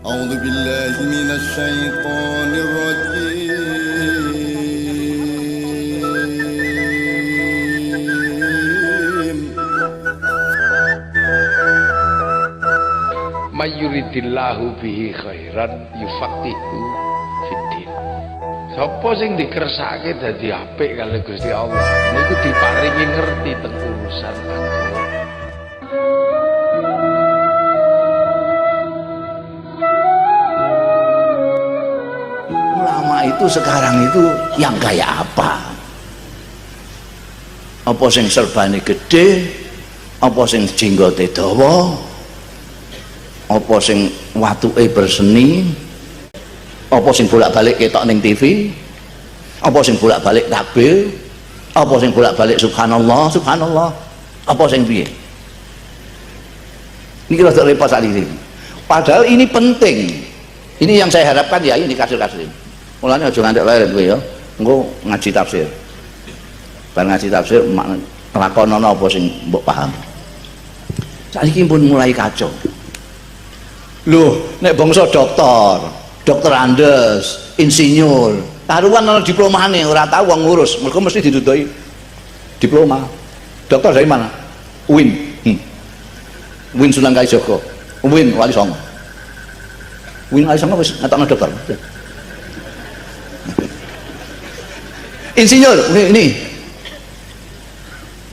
أعوذ بالله من الشيطان الرجيم. May yuridillahu bihi khairan yufaqihu fiddin. Sapa sing dikersake dadi apik kali Gusti Allah niku diparingi ngerti teng urusan agama. Ulama itu sekarang itu yang kayak apa? Apa sing serbane gede? Apa sing jenggote dawa? Apa sing watuke berseni? Apa sing bolak-balik ketok ning TV? Apa sing bolak-balik takbir? Apa sing bolak-balik subhanallah, subhanallah? Apa sing piye? Ini rada repot sakit ini. Padahal ini penting. Ini yang saya harapkan ya, ini kasus-kasus ini. Mulanya aja ngantek lair kowe ya. Engko ngaji tafsir. Bar ngaji tafsir lakonono apa sing mbok paham. Saiki pun mulai kacau. Loh, nek bangsa dokter Andes, insinyur, karuan ana diplomane ora tau wong ngurus, mergo mesti didudoi diploma. Dokter dari mana? UIN. UIN Sunan Kalijaga. UIN Wali Songo. UIN Wali Songo wis ngetokno dokter. Insinyur, ini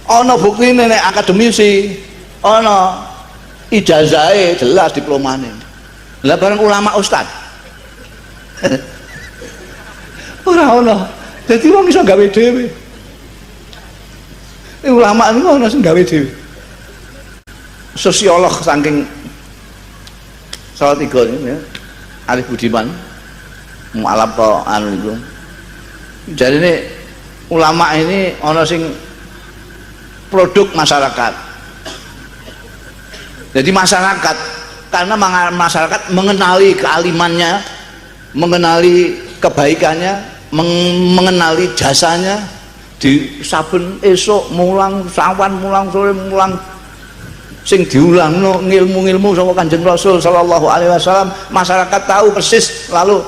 ana buktine nek akademisi, ana ijazahe jelas diplomane. Lah bareng ulama ustad. Ora ana. Dadi wong iso gawe dhewe. Ulama niku ana sing gawe dhewe. Sosiolog saking Salatiga ini ya. Arif Budiman mualaf anu niku. Jadi ini ulama ini ana sing produk masyarakat. Jadi masyarakat, karena masyarakat mengenali kealimannya, mengenali kebaikannya, mengenali jasanya, di saben esok mulang sawan, mulang sore, mulang sing diulangno ngilmu-ngilmu saka Kanjeng Rasul sallallahu alaihi wasallam, masyarakat tahu persis, lalu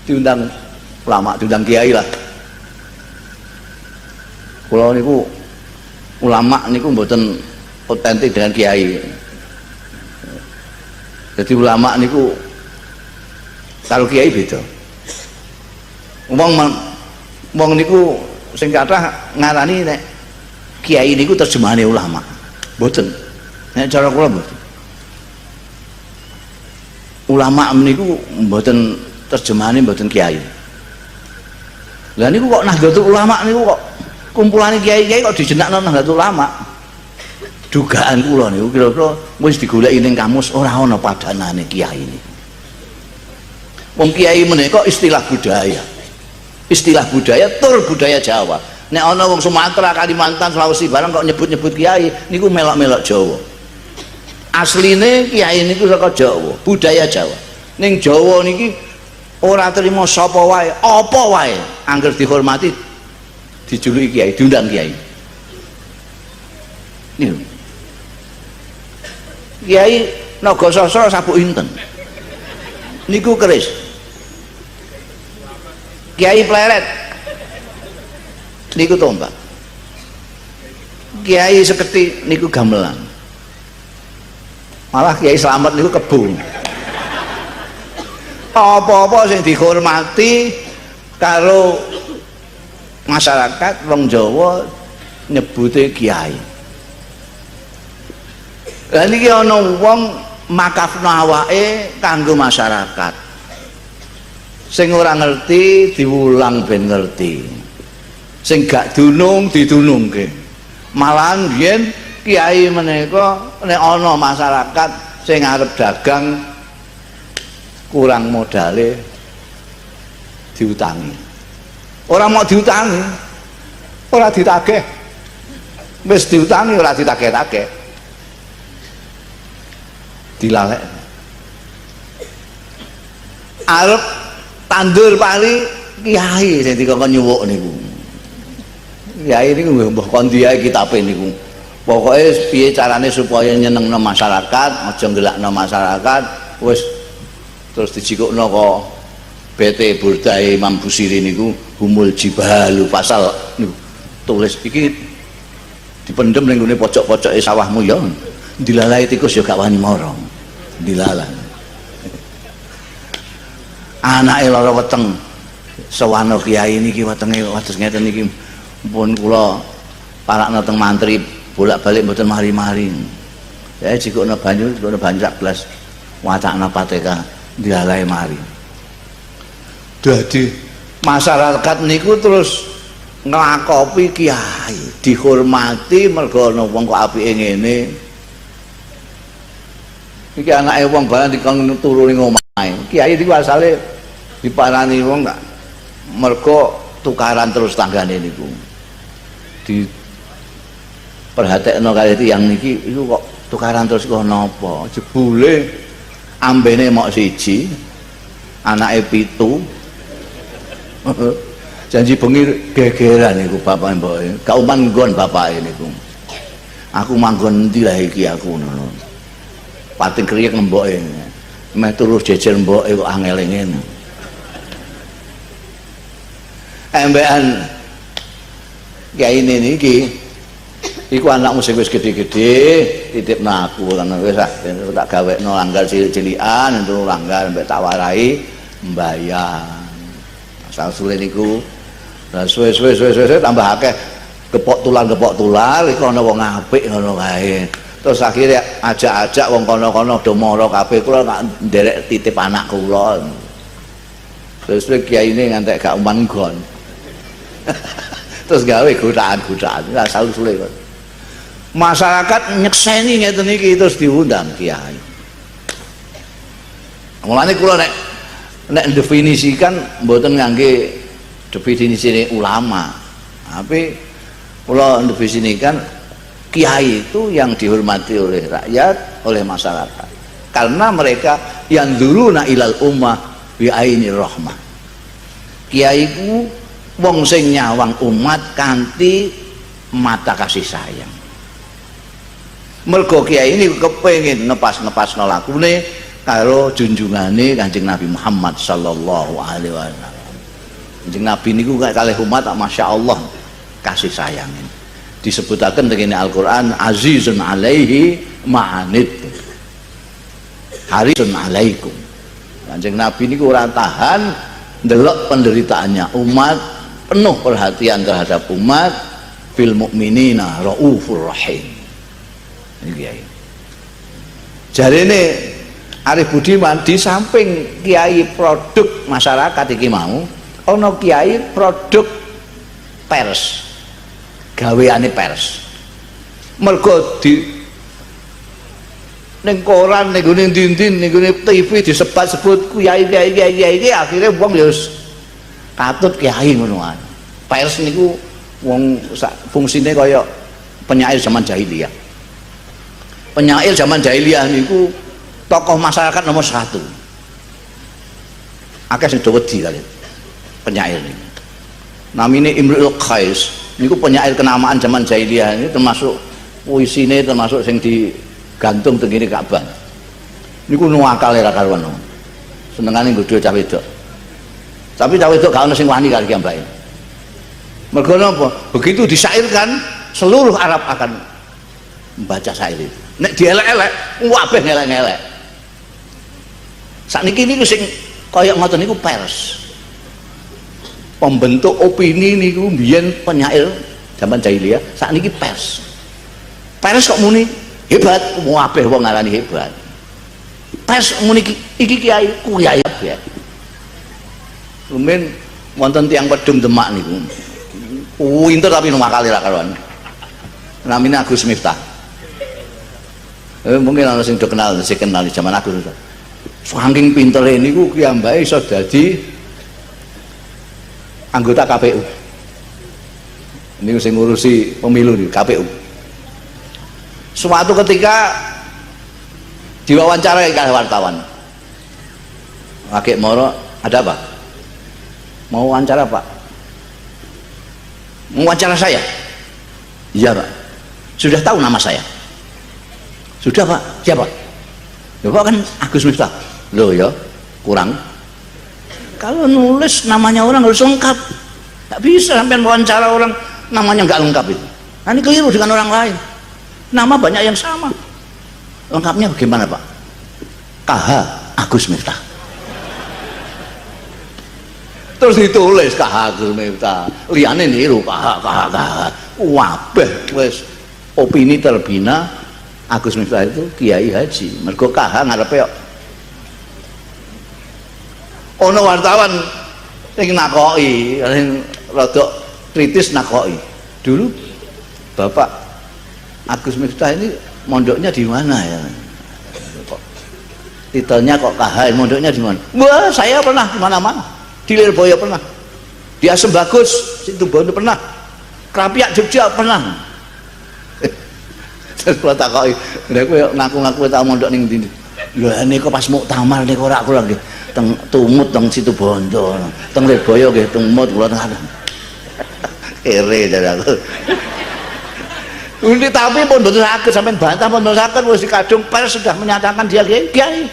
diundang ulama, diundang kiai lah. Kula niku ulama niku mboten otentik dengan kiai. Jadi ulama niku karo kiai beda. Wong niku sing kathah ngarani nek kiai niku terjemahane ulama. Mboten. Nek cara kula mboten. Ulama niku mboten terjemahane mboten kiai. Lah niku kok Nahdlatul Ulama niku kok kumpulane kiai-kiai kok dijenakno Nahdlatul Ulama. Dugaan kula niku kira-kira wis digoleki ning kamus ora ana padanane kiai niku. Wong kiai menika istilah budaya. Istilah budaya tur budaya Jawa. Nek ana wong Sumatera, Kalimantan, Sulawesi barang kok nyebut-nyebut kiai niku melok-melok Jawa. Asline kiai niku saka Jawa, budaya Jawa. Ning Jawa niki ora trimo sapa wae, apa wae angger dihormati dijuluki kiai, diundang kiai. Niku Kiai Nagasasra sabuk inten niku keris. Kiai Pleret niku tombak. Kiai Seketi niku gamelan. Malah Kiai Slamet niku kebo. Apa-apa sing dihormati karo masyarakat wong Jawa nyebute kiai. Lah niki ana wong makafno awake kanggo masyarakat. Sing ora ngerti diulang ben ngerti. Sing gak dunung didunungke. Malahan biyen kiai menika nek ana masyarakat sing arep dagang kurang modale diutangi. Ora mau diutangi, ora ditagih. Wis diutangi ora ditagih-tagih. Dilalek arep tandur pari kiai sing dikon nyuwuk niku. Kiai niku mbah kon diae kitabe niku. Pokoke piye carane supaya nyenengno masyarakat, aja ngelakno masyarakat, wis terus dijikukno kok BT Burdae Imam Busiri niku humul jibalu pasal niku tulis iki dipendem ning ngene pojok-pojoke sawahmu ya dilalai tikus ya gak wani mara dilalah anake lara weteng sawana kiai niki wetenge wates ngeten niki pun kula parakna teng mantri bolak-balik mboten mari-mari ya jikukno banyu sak gelas wacana pateka dilalai mari dadi masyarakat niku terus nglakopi kiai dihormati mergo ana wong kok apike ngene iki anake wong barang dikon turu ning omahe kiai iki asale diparani wong gak mergo tukaran terus tanggane niku di perhatekno kali tiyang niki iku kok tukaran terus kok napa jebule ambene mok siji anake 7 janji bengi gegeran niku bapak mboke gak uman nggon bapake niku aku manggon endi lah iki aku ngono pating kriyek mboke meh turu jejer mboke kok angel ngene embekan kiai niki iku anakmu sing wis gedhe-gedhe titipno aku kan wis tak gawekno langgar cilik-cilikan entuk langgar mbek tak warai mbayar asal sule niku lah suwe tambah akeh gepok tular iku ana wong apik ngono kae terus akhirnya ajak-ajak wong kono-kono do mara kabeh kula tak nderek titip anak kula terus kiai ini ngantek gak uman nggon terus gawe godaan-godaan asal sule masyarakat nyekseni ngeten iki terus diundang kiai mulane kula nek definisikan mboten ngangge definisi ulama tapi kula definisikan kiai itu yang dihormati oleh rakyat oleh masyarakat karena mereka yang duruna ilal ummah bi ainir rahmah kiai ku wong sing nyawang umat kanthi mata kasih sayang mergo kiai ini kepengin ngepas-ngepasno lakune karo junjungane Kanjeng Nabi Muhammad sallallahu alaihi wasallam. Kanjeng Nabi niku kalih umat masyaallah kasih sayang. Disebutaken teng Al-Qur'an azizun alaihi ma'anit. Harisun alaikum. Kanjeng Nabi niku ora tahan ndelok penderitaannya umat, penuh perhatian terhadap umat, fil mukminina raufur rahim. Kiai. Jarene Arif Budiman di samping kiai produk masyarakat iki mau ana kiai produk pers. Gaweane pers. Mergo di ning koran ning gone ndin-ndin ning gone TV disebut-sebut kiai iki akhire wong ya katut kiai ngono ae. Pers niku wong fungsine kaya penyair zaman jahiliyah. Penyair zaman jahiliyah niku tokoh masyarakat nomor 1. Akeh sing do wedi kali penyair niku. Namine Imrul Qais niku penyair kenamaan zaman jahiliyah ini termasuk puisine termasuk sing digantung teng kene Ka'bah. Niku nuwakal ra karuan. Senengane nggodho cah wedok. Tapi cah wedok gak ono sing wani kali mbake. Mergo napa? Begitu disairkan seluruh Arab akan membaca syair itu. Nek dielek-elek, kabeh ngelek-ngelek. Sakniki niku sing kaya ngoten niku pers. Pembentuk opini niku mbiyen penyair zaman jahiliyah, sakniki pers. Pers kok muni hebat, kabeh wong ngarani hebat. Pers muni iki kiai kuyai kabeh. Rumen wonten tiyang Pedung Demak niku. Pinter tapi numakali ra karuan. Namine Agus Miftah. Mungkin ana sing do kenal, sing kenal di zaman aku. Saking pintere niku kiyambake iso dadi anggota KPU. Niku sing ngurusi pemilu di KPU. Suatu ketika diwawancarai oleh wartawan. Kakek Moro, ada apa? Mau wawancara Pak? Mau wawancara saya? Iya Pak. Sudah tahu nama saya? Sudah Pak. Siapa? Ya Pak kan Agus Miftah. Loh ya. kurang. Kalau nulis namanya orang harus lengkap. Nggak bisa sampai wawancara orang namanya nggak lengkap itu. Nah, ini keliru dengan orang lain. Nama banyak yang sama. Lengkapnya bagaimana Pak? KH Agus Miftah. Terus ditulis KH Agus Miftah. Liane niru KH. Wabeh wis opini terbina Agus Miftah itu Kiai Haji. Mergo KH ngarepe kok ono wartawan sing nakoki, sing rada kritis nakoki. Dulu Bapak Agus Miftah ini mondoknya di mana ya? Kok titelnya kok KH, mondoknya di mana? Wah, saya pernah di mana-mana. Di Lirboyo pernah. Di Asem Bagus, Situbondo pernah. Krapiak Jogja pernah. Terus kula takoki, lha kowe ngaku-ngaku tau mondok ning ndi? Lha niku pas muktamar niku ora kula nggih. Teng Tumut teng Situbondo, teng Lirboyo nggih tumut kula teng. Kere jare aku. Undi tapi pun mboten saged sampean bantah pun mboten saged wis dikadung pers sudah menyatakan dia kiai.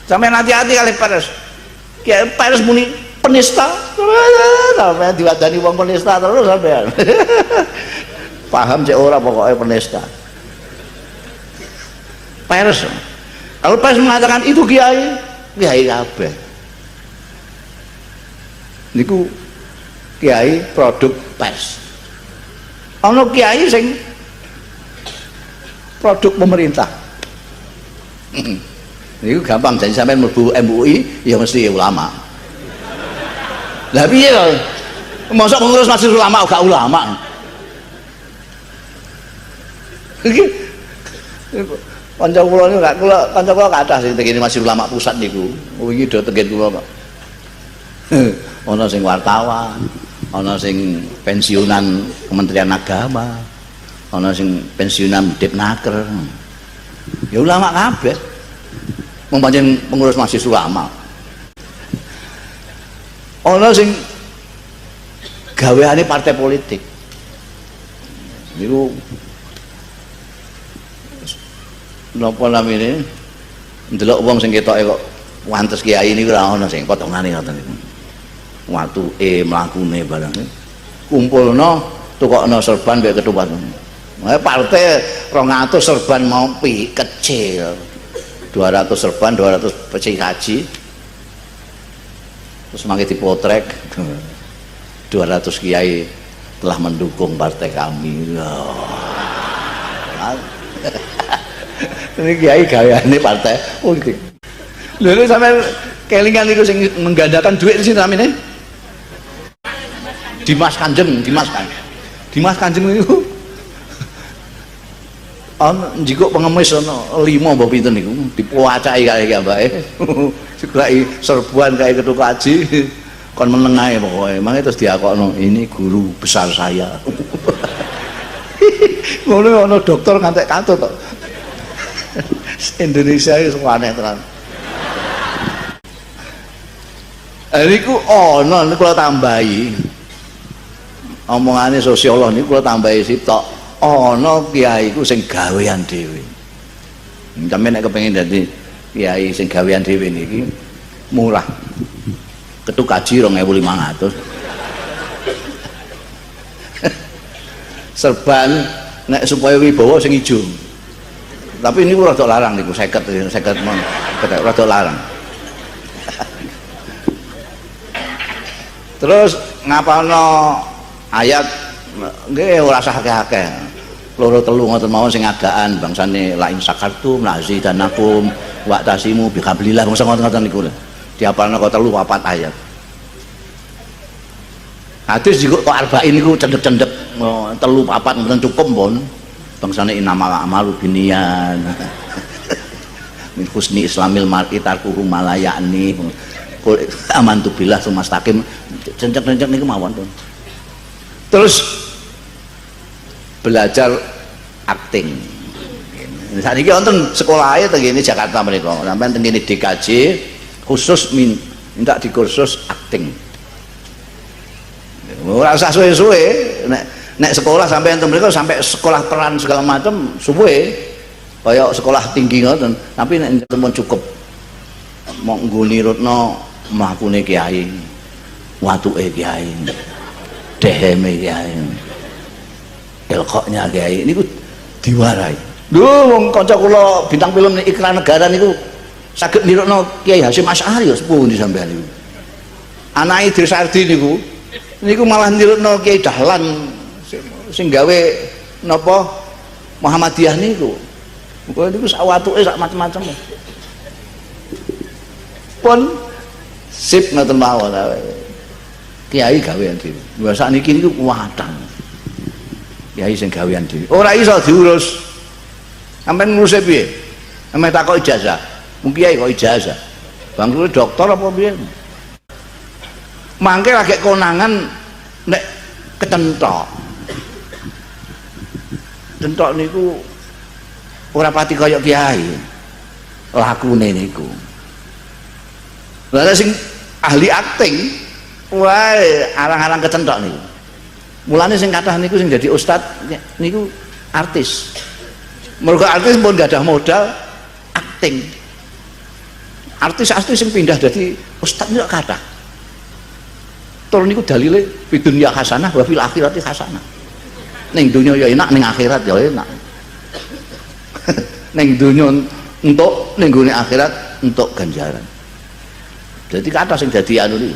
Sampeyan hati-hati kali pers. Kiai pers muni penista. Sampeyan diwadani wong penista terus sampeyan. Paham cek ora pokoknya penista. Pers. Kalau pers mengatakan itu kiai kabeh. Niku kiai produk pers. Ono kiai sing produk pemerintah. Niku gampang jadi sampai mlebu MUI ya mesti ulama. Lah piye to? Mosok pengurus majelis ulama gak ulama. Iki kanca kula niku gak kula kanca kula kathah sing tengene majelis ulama pusat niku. Wingi do tenggen kula, Pak. Ana sing wartawan, ana sing pensiunan Kementerian Agama, ana sing pensiunan Depnaker. Ya ulama kabeh. Wong pancen pengurus majelis ulama. Ana sing gaweane partai politik. Niku napa namine ndelok wong sing ketoke kok wantes kiai niku ora ana sing potongane ngoten niku. Watuke mlakune barang kumpulno tukokno serban mek ketupat. Partai 200 serban mau kecil. 200 serban, 200 peci haji. Terus mangke dipotrek 200 kiai telah mendukung partai kami. Ini kiai gaweane partai politik. Lha sampe kelingan niku sing menggandakan duit di sini namine Dimas Kanjeng niku njikuk pengemis ana 5 mbok pinten niku dipuacaki kali mbake. Digleki serbuan kae ketuk kaji kon meneng ae pokoke. Mangke terus diakokno ini guru besar saya. Ngono ana dokter ngantek katut kok. Indonesia iki aneh tenan. Niku ana niku kula tambahi. Omongane sosiolog niku kula tambahi sitok. Ana kiai iku sing gawean dhewe. Sampeyan nek kepengin dadi kiai sing gawean dhewe niki murah. Ketuk kaji 2.500. Serban nek supaya wibawa sing ijo. Tapi ini rada larang niku 50 mon. Rada larang. Terus ngapalno ayat nggih ora usah akeh-akeh. Loro telu ngoten mawon sing adaan bangsane lain sakartum lazidanakum wa tasimu bihablillah ngoten niku. Diapalno kok 3-4 ayat. Hadis kok arba'in niku cendhek-cendhek 3-4 mboten cukup pun. Bangsane inamal a'malu binniyan. Min husni islamil mar'i tarkuhu malayani. Qul amantu billah sumastaqim. Cendhek-cendhek niku mawon pun. Terus belajar akting. Saat ini wonten sekolah aja tengene Jakarta mereka, sampai tengene DKJ khusus minta di kursus akting. Ora usah suwe-suwe, nek sekolah sampai enten mereka sampai sekolah peran segala macam suwe, kaya sekolah tinggi ngoten, tapi nek temen cukup mau nggulirutno mlakune kiai, watuke kiai, deheme kiai, ilkoknya kiai niku diwarai. Lho wong kanca kula bintang film Iklan Negara niku saged nirukno Kiai Hasyim Asy'ari ya sepuh ndi sampean niku. Anake Idris Sardi niku malah nirukno Kiai Dahlan sing gawe napa Muhammadiyah niku. Kok niku sak watuke sak macam-macam. Pun sip ngoten mawon. Kiai gawean dhewe. Lha sakniki niku kuwatan. Kiai sing gawean dhewe. Ora iso diurus. Sampeyan ngurus piye? Sampe takok ijazah. Mung kiai kok ijazah. Bangku dokter apa piye? Mangke lagi konangan nek kecentok. Centok niku ora pati kaya kiai. Lakune niku. Lah sing ahli akting wae arang-arang kecentok niku. Mulane sing kathah niku sing dadi ustad niku artis. Mergo artis pun gak ada modal akting. Artis-artis yang pindah dari ustaz niku kathah. Tur niku dalile fi dunya hasanah wa fil akhirati hasanah. Ning dunya ya enak, ning akhirat ya enak. Ning dunya entuk, ning gone akhirat entuk ganjaran. Jadi kathah sing dadi anu niku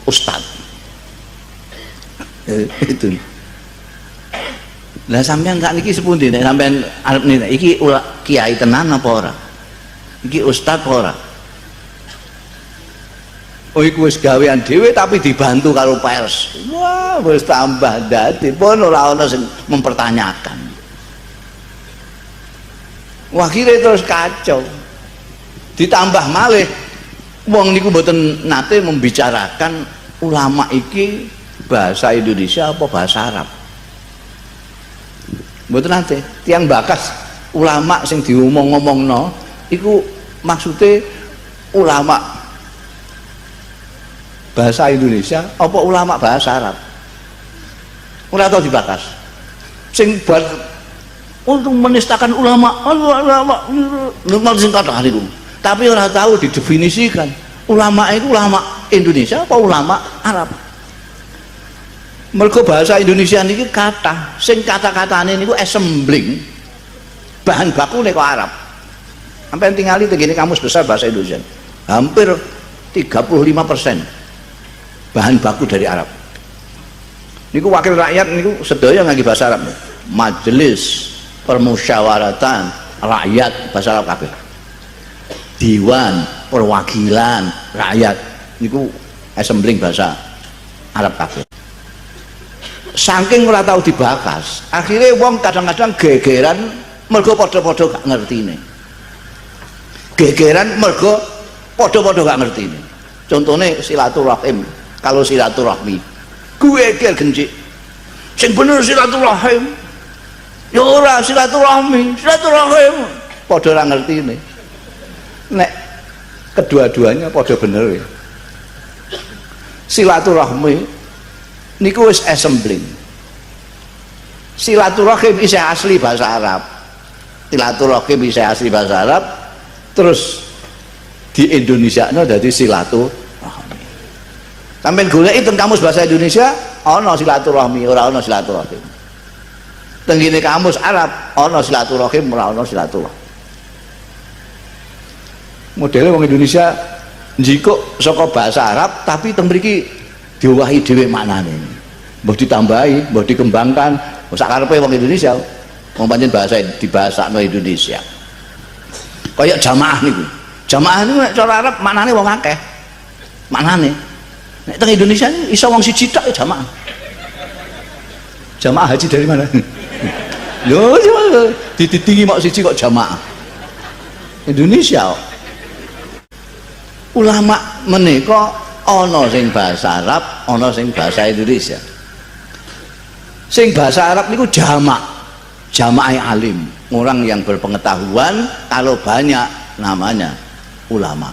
ustaz. Itu. Lah sampean sak niki sepundi nek sampean arep nilai iki kiai tenan apa ora? Iki ustaz apa ora? Oh iku wis gawean dhewe tapi dibantu karo pers. Wah, wis tambah dadi pun ora ana sing mempertanyakan. Wah kira terus kacau. Ditambah malih wong niku mboten nate membicarakan ulama iki bahasa Indonesia apa bahasa Arab. Mboten nate tiang bakas ulama sing diomong-omongno iku maksude ulama bahasa Indonesia apa ulama bahasa Arab. Ora tau dibakas. Sing buat untuk menistakan ulama normal sing kathah niku. Tapi ora tahu didefinisikan ulama itu ulama Indonesia apa ulama Arab. Mergo bahasa Indonesia niki kathah sing kata-katane niku assembling bahan baku nek Arab. Sampai tingali tegene kamus besar bahasa Indonesia. Hampir 35% bahan baku dari Arab. Niku wakil rakyat niku sedaya ngangge bahasa Arab. Majelis Permusyawaratan Rakyat bahasa Arab kabeh. Dewan Perwakilan Rakyat niku assembling bahasa Arab kabeh. Saking ora tau dibakas, akhirnya wong kadang-kadang gegeran mergo padha-padha gak ngertine. Gegeran mergo padha-padha gak ngertine. Contone silaturahim, kalau silaturahmi gue geger gencik. Sing bener silaturahim. Ya ora silaturahmi, silaturahim padha ora ngertine. Nek kedua-duanya padha bener. Silaturahmi niku wis assembling. Silaturahim isih asli bahasa Arab. Silaturahim isih asli bahasa Arab. Terus di Indonesiano dadi silaturahmi. Sampeyan goleki teng kamus bahasa Indonesia ana silaturahmi, ora ana silaturahim. Teng ngene kamus Arab ana silaturahim, ora ana silaturahim. Modele wong Indonesia njikuk saka bahasa Arab tapi teng mriki diowahi dhewe maknane. Mbah ditambahi, mbah dikembangkan, sak karepe wong Indonesia. Wong pancen bahasa dibahasakno Indonesia. Kayak jamaah niku. Jamaah niku nek cara Arab maknane wong akeh. Maknane. Nek teng Indonesia iso wong siji tok jamaah. Jamaah haji dari mana? Lho, dititingi mok siji kok jamaah. Indonesia. Ulama menika ana sing bahasa Arab, ana sing bahasa Indonesia. Sing bahasa Arab niku jamak, jamaah alim, orang yang berpengetahuan, kalau banyak namanya ulama.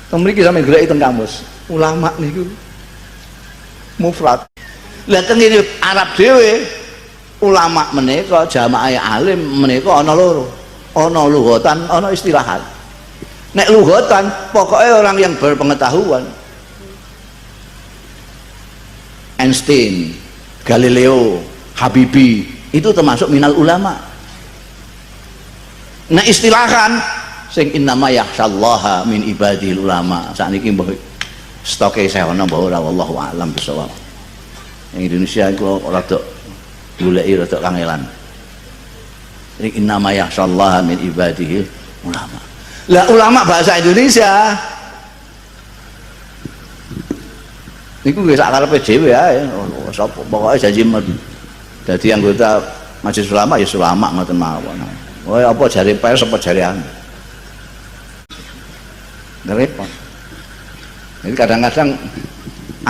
Teng mriki sampe goleki teng kamus, ulama niku mufrad. Lah teng Arab dhewe ulama menika jamaah alim menika ana loro. ana lughatan, ana istilahan. Nek lughatan pokoknya orang yang berpengetahuan. Einstein, Galileo, Habibie itu termasuk minal ulama. Nah istilahan sing innama yakhsyallaha min ibadil ulama. Sakniki mbah stoke saya ana mbah ora wallahu alam bisawab. Yang Indonesia iku rada goleki rada kangelan. Ini innama yakhsyallaha min ibadil ulama. Lah ulama bahasa Indonesia niku nggih sak karepe dhewe ae. Sapa pokoke janji dadi anggota majelis ulama ya ulama ngoten mawon. Oh apa jare pers apa jare anu. Repot. Jadi kadang-kadang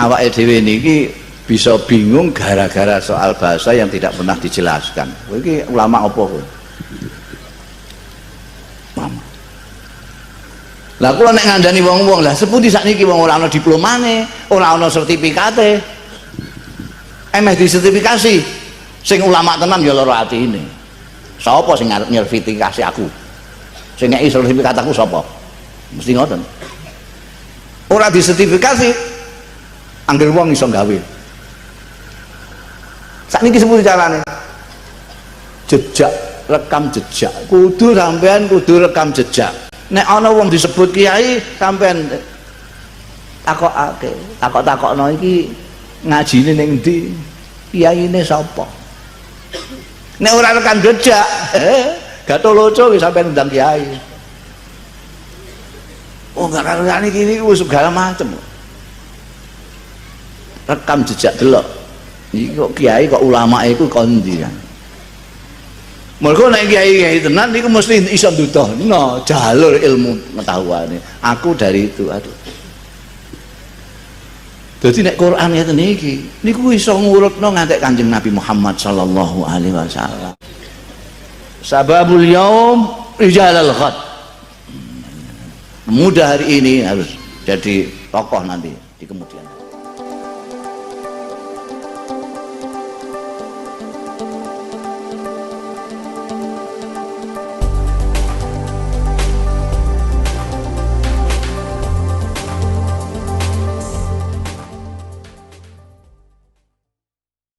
awake dhewe niki bisa bingung gara-gara soal bahasa yang tidak pernah dijelaskan. Iki ulama apa kowe? Lah kula nek ngandani wong-wong lah sepundi sakniki wong ora ana diplomane, ora ana sertifikate. Emeh disertifikasi. Sing ulama tenan ya lara atine. Sapa sing arep nyertifikasi aku? Sing ngeki sertifikat aku sapa? Mesti ngoten. Ora disertifikasi angger wong iso gawe. Sakniki sepundi carane? Jejak, rekam jejak. Kudu sampean kudu rekam jejak. Nek ana wong disebut kiai sampean takokake, takok-takokno iki ngajine ning ndi? Kiyaine sapa? Nek ora rekam jejak, gatoloco wis sampean ndang kiai. Oh, ngarani iki wis segala macem. Rekam jejak delok. Iki kok kiai kok ulama iku kon ndi kan? Mergo nek kiai-kiai tenan niku mesti iso nduduhno jalur ilmu pengetahuane. Aku dari itu, aduh. Dadi nek Quran ngeten iki, niku iso ngurutno ngantek Kanjeng Nabi Muhammad sallallahu alaihi wasallam. Sababul yaum rijalal ghad. Muda hari ini harus jadi tokoh nanti di kemudian hari.